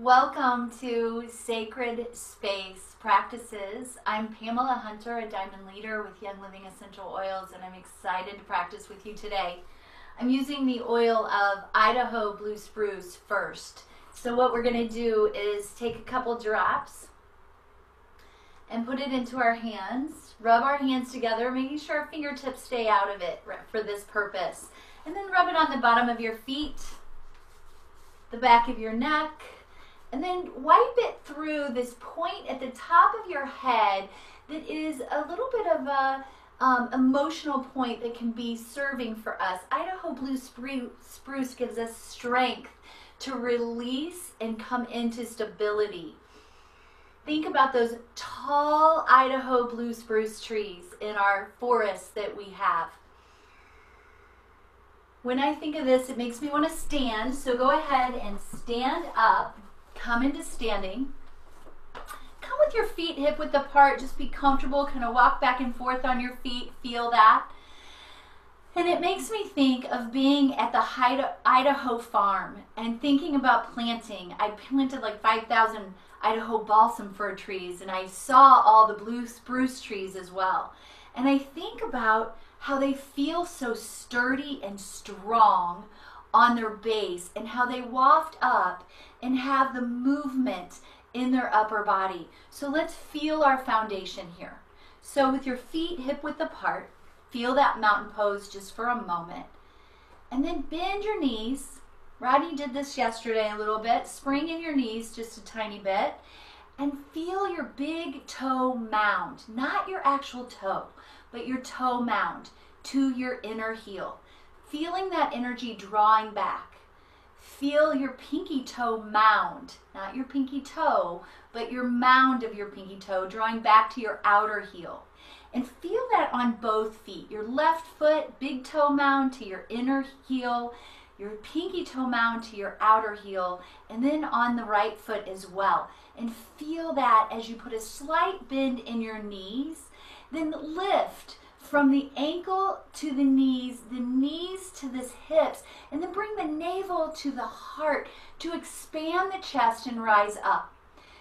Welcome to Sacred Space Practices. I'm Pamela Hunter, a diamond leader with Young Living Essential Oils, and I'm excited to practice with you today. I'm using the oil of Idaho Blue Spruce first. So what we're going to do is take a couple drops and put it into our hands. Rub our hands together, making sure our fingertips stay out of it for this purpose. And then rub it on the bottom of your feet, the back of your neck, and then wipe it through this point at the top of your head that is a little bit of a emotional point that can be serving for us. Idaho Blue Spruce gives us strength to release and come into stability. Think about those tall Idaho Blue Spruce trees in our forests that we have. When I think of this, it makes me want to stand, so go ahead and stand up. Come into standing. Come with your feet hip width apart. Just be comfortable. Kind of walk back and forth on your feet. Feel that. And it makes me think of being at the Idaho farm and thinking about planting. I planted like 5,000 Idaho balsam fir trees, and I saw all the blue spruce trees as well. And I think about how they feel so sturdy and strong on their base, and how they waft up and have the movement in their upper body. So let's feel our foundation here. So with your feet hip width apart, feel that mountain pose just for a moment. And then bend your knees. Rodney did this yesterday a little bit. Spring in your knees just a tiny bit. And feel your big toe mound. Not your actual toe, but your toe mound to your inner heel. Feeling that energy drawing back. Feel your pinky toe mound, not your pinky toe, but your mound of your pinky toe drawing back to your outer heel. And feel that on both feet. Your left foot, big toe mound to your inner heel, your pinky toe mound to your outer heel, and then on the right foot as well. And feel that as you put a slight bend in your knees, then lift from the ankle to the knees to the hips, and then bring the navel to the heart to expand the chest and rise up.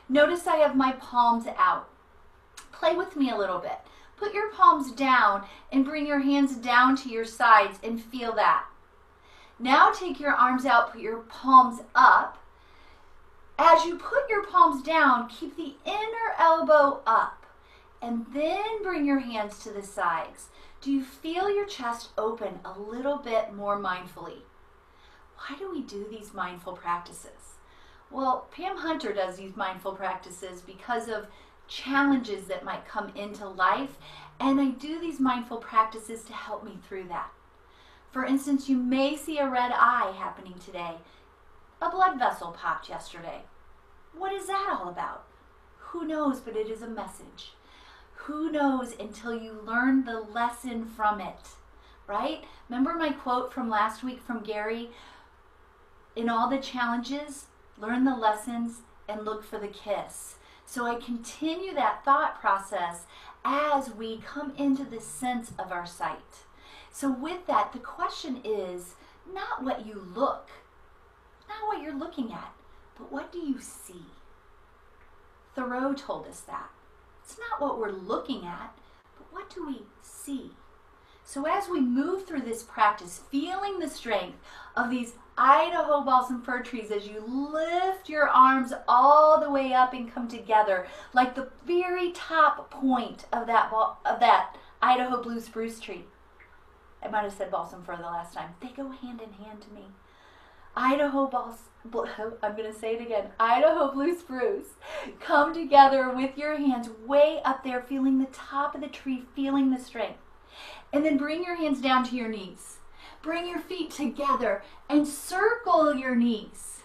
Notice I have my palms out. Play with me a little bit. Put your palms down and bring your hands down to your sides and feel that. Now take your arms out, put your palms up. As you put your palms down, keep the inner elbow up. And then bring your hands to the sides. Do you feel your chest open a little bit more mindfully? Why do we do these mindful practices? Well, Pam Hunter does these mindful practices because of challenges that might come into life, and I do these mindful practices to help me through that. For instance, you may see a red eye happening today. A blood vessel popped yesterday. What is that all about? Who knows, but it is a message. Who knows until you learn the lesson from it, right? Remember my quote from last week from Gary? In all the challenges, learn the lessons and look for the kiss. So I continue that thought process as we come into the sense of our sight. So with that, the question is not what you look, not what you're looking at, but what do you see? Thoreau told us that. It's not what we're looking at, but what do we see? So as we move through this practice, feeling the strength of these Idaho balsam fir trees as you lift your arms all the way up and come together, like the very top point of that Idaho blue spruce tree. I might have said balsam fir the last time. They go hand in hand to me. Idaho blue spruce. Come together with your hands way up there, feeling the top of the tree, feeling the strength. And then bring your hands down to your knees. Bring your feet together and circle your knees.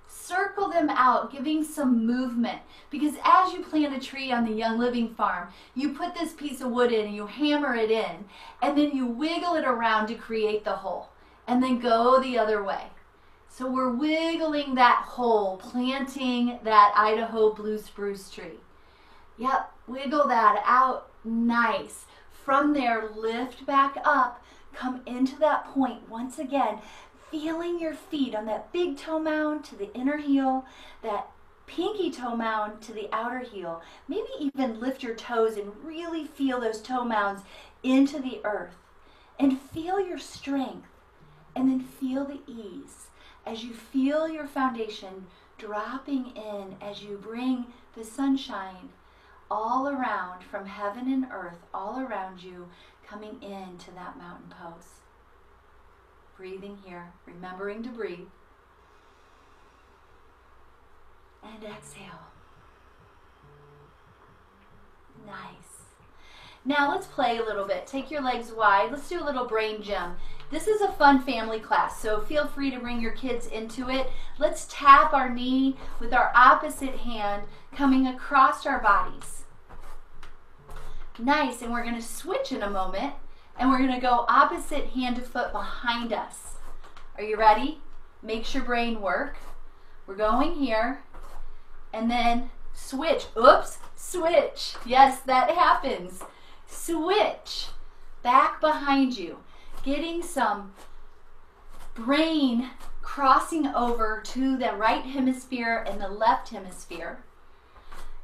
Circle them out, giving some movement. Because as you plant a tree on the Young Living farm, you put this piece of wood in and you hammer it in, and then you wiggle it around to create the hole, and then go the other way. So we're wiggling that hole, planting that Idaho blue spruce tree. Yep, wiggle that out, nice. From there, lift back up, come into that point once again, feeling your feet on that big toe mound to the inner heel, that pinky toe mound to the outer heel. Maybe even lift your toes and really feel those toe mounds into the earth. And feel your strength. And then feel the ease as you feel your foundation dropping in as you bring the sunshine all around, from heaven and earth, all around you, coming into that mountain pose. Breathing here, remembering to breathe. And exhale. Nice. Now let's play a little bit. Take your legs wide. Let's do a little brain gym. This is a fun family class, so feel free to bring your kids into it. Let's tap our knee with our opposite hand coming across our bodies. Nice, and we're going to switch in a moment, and we're going to go opposite hand to foot behind us. Are you ready? Makes your brain work. We're going here, and then switch. Oops, switch. Yes, that happens. Switch back behind you. Getting some brain crossing over to the right hemisphere and the left hemisphere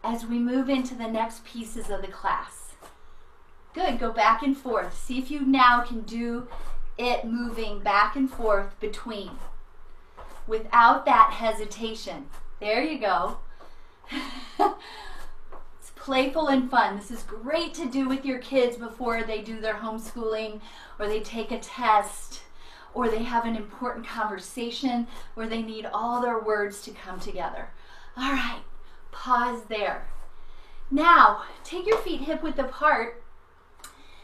as we move into the next pieces of the class. Good, go back and forth. See if you now can do it moving back and forth between without that hesitation. There you go. It's playful and fun. This is great to do with your kids before they do their homeschooling, or they take a test, or they have an important conversation where they need all their words to come together. All right, pause there. Now, take your feet hip width apart,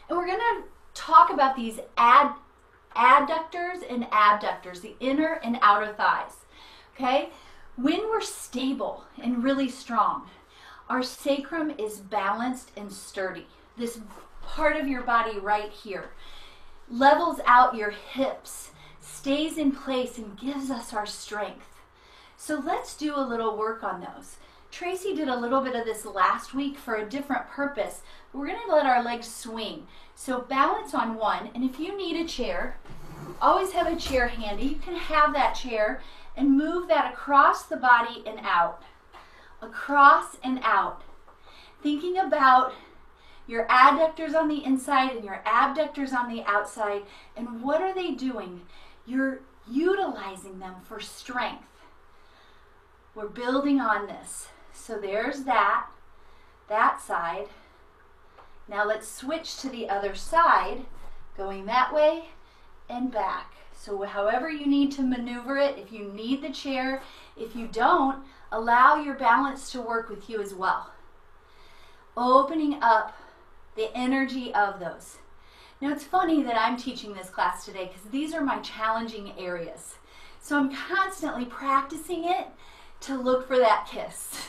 and we're gonna talk about these adductors and abductors, the inner and outer thighs, okay? When we're stable and really strong, our sacrum is balanced and sturdy. This part of your body right here levels out your hips, stays in place, and gives us our strength. So let's do a little work on those. Tracy did a little bit of this last week for a different purpose. We're going to let our legs swing. So balance on one, and if you need a chair, always have a chair handy. You can have that chair and move that across the body and out. Across and out. Thinking about your adductors on the inside and your abductors on the outside, and what are they doing? You're utilizing them for strength. We're building on this. So there's that side. Now let's switch to the other side, going that way and back. So however you need to maneuver it, if you need the chair, if you don't, allow your balance to work with you as well. Opening up the energy of those. Now it's funny that I'm teaching this class today because these are my challenging areas. So I'm constantly practicing it to look for that kiss.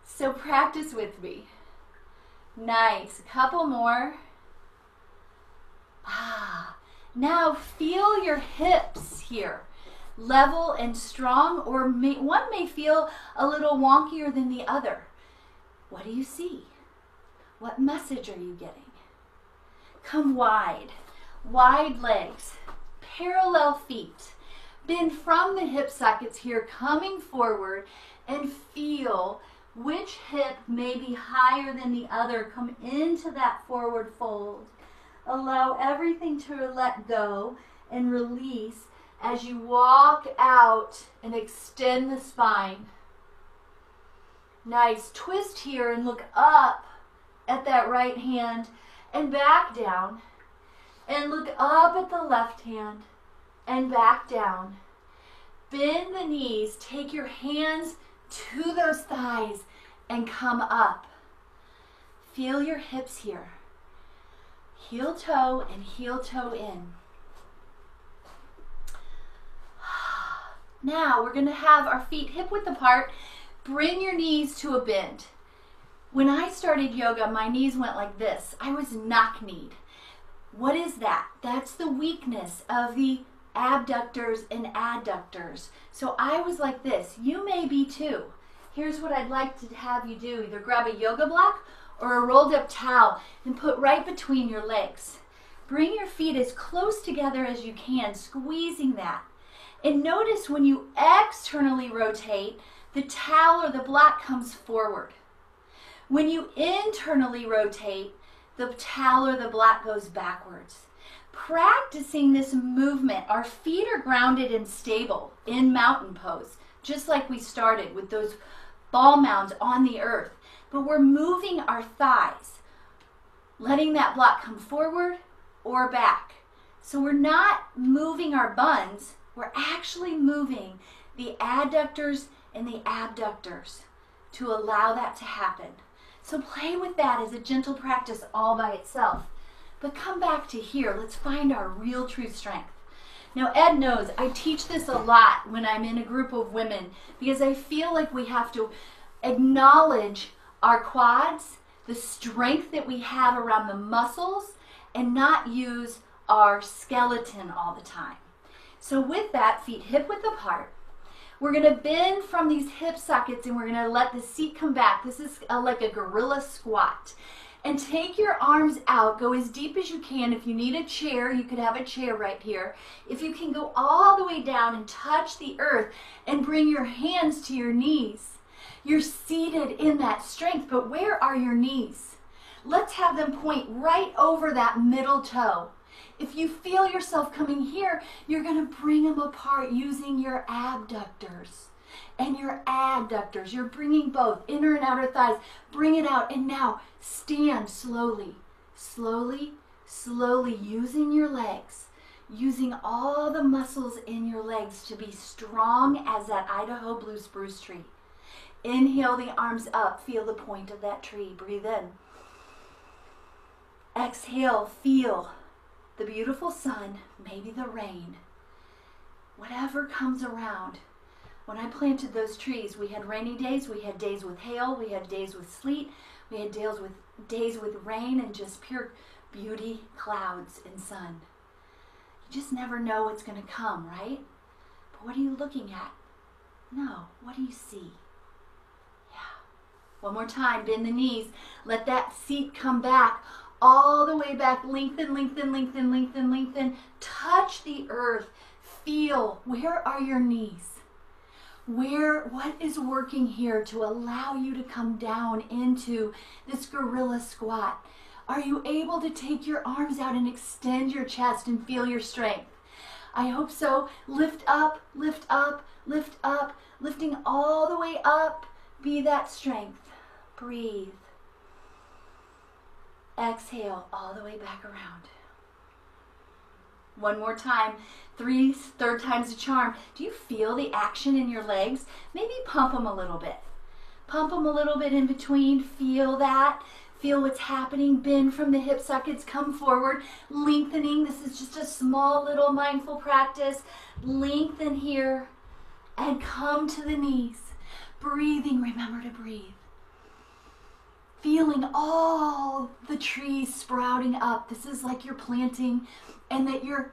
So practice with me. Nice, a couple more. Now feel your hips here. Level and strong, or one may feel a little wonkier than the other. What do you see? What message are you getting? Come wide. Wide legs. Parallel feet. Bend from the hip sockets here, coming forward, and feel which hip may be higher than the other. Come into that forward fold. Allow everything to let go and release as you walk out and extend the spine. Nice. Twist here and look up at that right hand and back down. And look up at the left hand and back down. Bend the knees. Take your hands to those thighs and come up. Feel your hips here. Heel toe and heel toe in. Now we're going to have our feet hip width apart. Bring your knees to a bend. When I started yoga, my knees went like this. I was knock-kneed. What is that? That's the weakness of the abductors and adductors. So I was like this. You may be too. Here's what I'd like to have you do. Either grab a yoga block or a rolled up towel and put right between your legs. Bring your feet as close together as you can, squeezing that. And notice when you externally rotate, the towel or the block comes forward. When you internally rotate, the towel or the block goes backwards. Practicing this movement, our feet are grounded and stable in mountain pose, just like we started with those ball mounds on the earth. But we're moving our thighs, letting that block come forward or back. So we're not moving our buns, we're actually moving the adductors and the abductors to allow that to happen. So play with that as a gentle practice all by itself. But come back to here. Let's find our real true strength. Now, Ed knows I teach this a lot when I'm in a group of women because I feel like we have to acknowledge our quads, the strength that we have around the muscles, and not use our skeleton all the time. So with that, feet hip width apart. We're going to bend from these hip sockets and we're going to let the seat come back. This is like a gorilla squat. And take your arms out. Go as deep as you can. If you need a chair, you could have a chair right here. If you can go all the way down and touch the earth and bring your hands to your knees. You're seated in that strength, but where are your knees? Let's have them point right over that middle toe. If you feel yourself coming here, you're going to bring them apart using your abductors and your adductors. You're bringing both inner and outer thighs. Bring it out. And now stand slowly, slowly, slowly, using your legs, using all the muscles in your legs to be strong as that Idaho blue spruce tree. Inhale the arms up. Feel the point of that tree. Breathe in. Exhale. Feel the beautiful sun, maybe the rain, whatever comes around. When I planted those trees, we had rainy days, we had days with hail, we had days with sleet, we had days with rain and just pure beauty, clouds and sun. You just never know what's going to come, right? But what are you looking at? No, what do you see? Yeah. One more time, bend the knees, let that seat come back. All the way back, lengthen, lengthen, lengthen, lengthen, lengthen. Touch the earth. Feel, where are your knees? What is working here to allow you to come down into this gorilla squat? Are you able to take your arms out and extend your chest and feel your strength? I hope so. Lift up, lift up, lift up, lifting all the way up. Be that strength. Breathe. Exhale all the way back around. One more time. Third time's a charm. Do you feel the action in your legs? Maybe pump them a little bit. Pump them a little bit in between. Feel that. Feel what's happening. Bend from the hip sockets. Come forward. Lengthening. This is just a small little mindful practice. Lengthen here and come to the knees. Breathing. Remember to breathe. Feeling all the trees sprouting up. This is like you're planting and that you're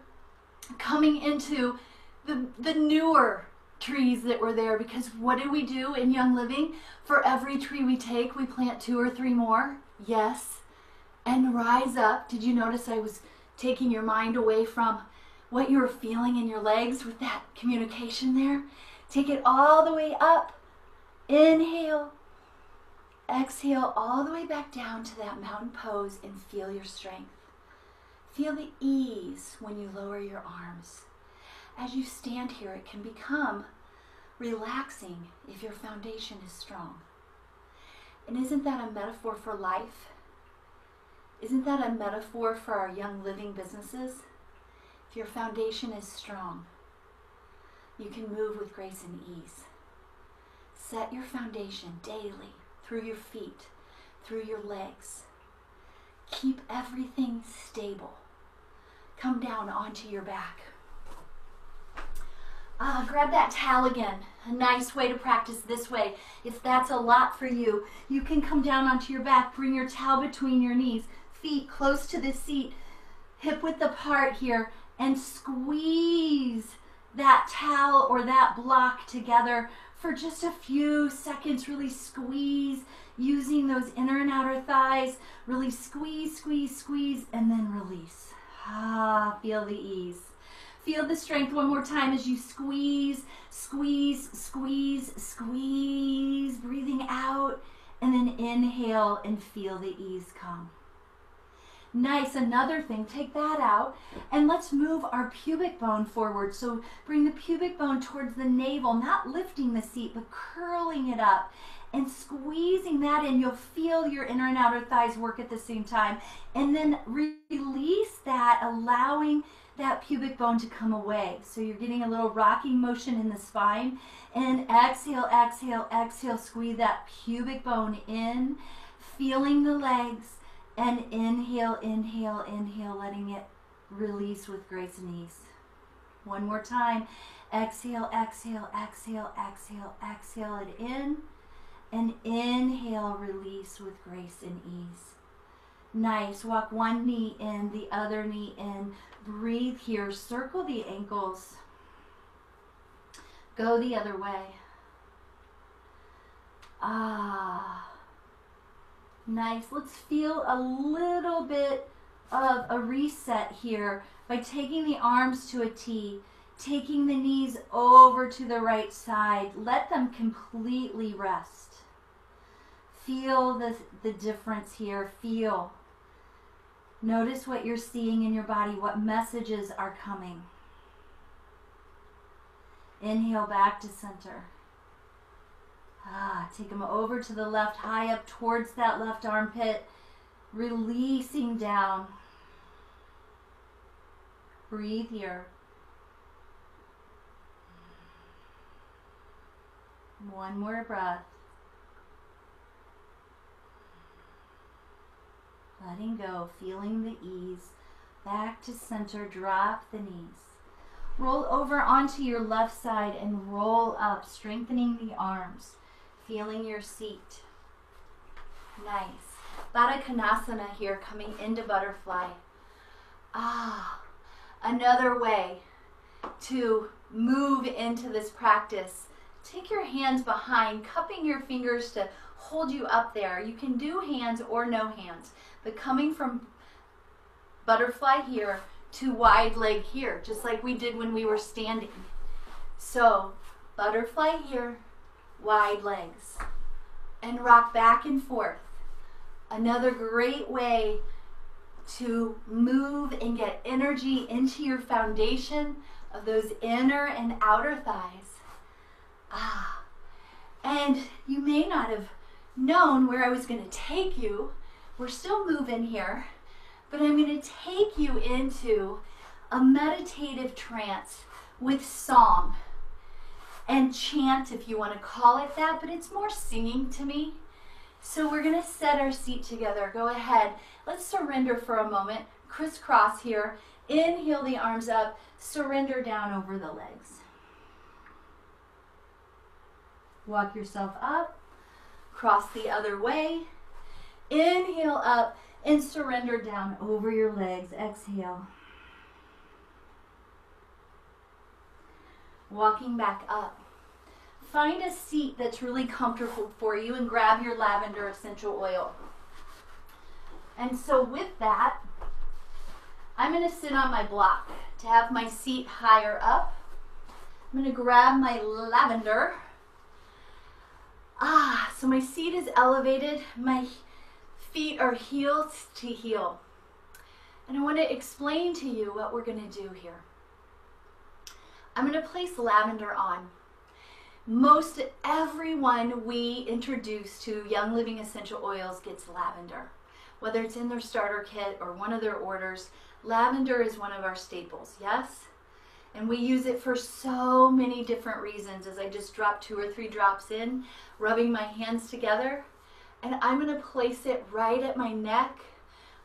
coming into the newer trees that were there, because what do we do in Young Living? For every tree we take, we plant 2 or 3 more. Yes. And rise up. Did you notice I was taking your mind away from what you were feeling in your legs with that communication there? Take it all the way up. Inhale. Exhale all the way back down to that mountain pose and feel your strength. Feel the ease when you lower your arms. As you stand here, it can become relaxing if your foundation is strong. And isn't that a metaphor for life? Isn't that a metaphor for our Young Living businesses? If your foundation is strong, you can move with grace and ease. Set your foundation daily. Through your feet, through your legs. Keep everything stable. Come down onto your back. Grab that towel again. A nice way to practice this way. If that's a lot for you, you can come down onto your back. Bring your towel between your knees. Feet close to the seat. Hip width apart here. And squeeze that towel or that block together for just a few seconds. Really squeeze, using those inner and outer thighs. Really squeeze, squeeze, squeeze, and then release. Ah, feel the ease. Feel the strength one more time as you squeeze, squeeze, squeeze, squeeze, breathing out, and then inhale and feel the ease come. Nice, another thing, take that out, and let's move our pubic bone forward. So bring the pubic bone towards the navel, not lifting the seat, but curling it up and squeezing that in. You'll feel your inner and outer thighs work at the same time. And then release that, allowing that pubic bone to come away. So you're getting a little rocking motion in the spine. And exhale, exhale, exhale, squeeze that pubic bone in, feeling the legs. And inhale, inhale, inhale, letting it release with grace and ease. One more time. Exhale, exhale, exhale, exhale, exhale it in. And inhale, release with grace and ease. Nice. Walk one knee in, the other knee in. Breathe here. Circle the ankles. Go the other way. Ah. Nice. Let's feel a little bit of a reset here by taking the arms to a T, taking the knees over to the right side. Let them completely rest. Feel the difference here. Feel. Notice what you're seeing in your body, what messages are coming. Inhale back to center. Take them over to the left, high up towards that left armpit, releasing down. Breathe here. One more breath. Letting go, feeling the ease. Back to center, drop the knees. Roll over onto your left side and roll up, strengthening the arms. Feeling your seat. Nice. Baddha Konasana here, coming into butterfly. Another way to move into this practice. Take your hands behind, cupping your fingers to hold you up there. You can do hands or no hands, but coming from butterfly here to wide leg here, just like we did when we were standing. So butterfly here, wide legs, and rock back and forth. Another great way to move and get energy into your foundation of those inner and outer thighs. And you may not have known where I was going to take you. We're still moving here, but I'm going to take you into a meditative trance with song and chant, if you want to call it that, but it's more singing to me. So we're going to set our seat together. Go ahead. Let's surrender for a moment. Crisscross here. Inhale the arms up. Surrender down over the legs. Walk yourself up. Cross the other way. Inhale up and surrender down over your legs. Exhale. Walking back up. Find a seat that's really comfortable for you and grab your lavender essential oil. And so with that, I'm going to sit on my block to have my seat higher up. I'm going to grab my lavender. So my seat is elevated. My feet are heel to heel. And I want to explain to you what we're going to do here. I'm going to place lavender on. Most everyone we introduce to Young Living Essential Oils gets lavender. Whether it's in their starter kit or one of their orders, lavender is one of our staples, yes? And we use it for so many different reasons. As I just dropped 2 or 3 drops in, rubbing my hands together, and I'm going to place it right at my neck,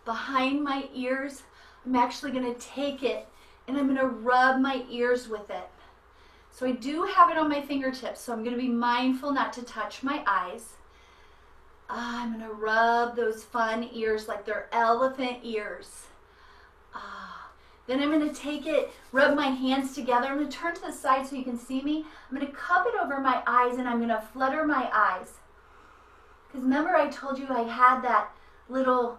behind my ears. I'm actually going to take it and I'm going to rub my ears with it. So I do have it on my fingertips, so I'm going to be mindful not to touch my eyes. I'm going to rub those fun ears like they're elephant ears. Then I'm going to take it, rub my hands together. I'm going to turn to the side so you can see me. I'm going to cup it over my eyes and I'm going to flutter my eyes. Because remember I told you I had that little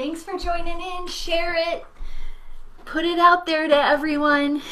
Thanks for joining in. Share it. Put it out there to everyone.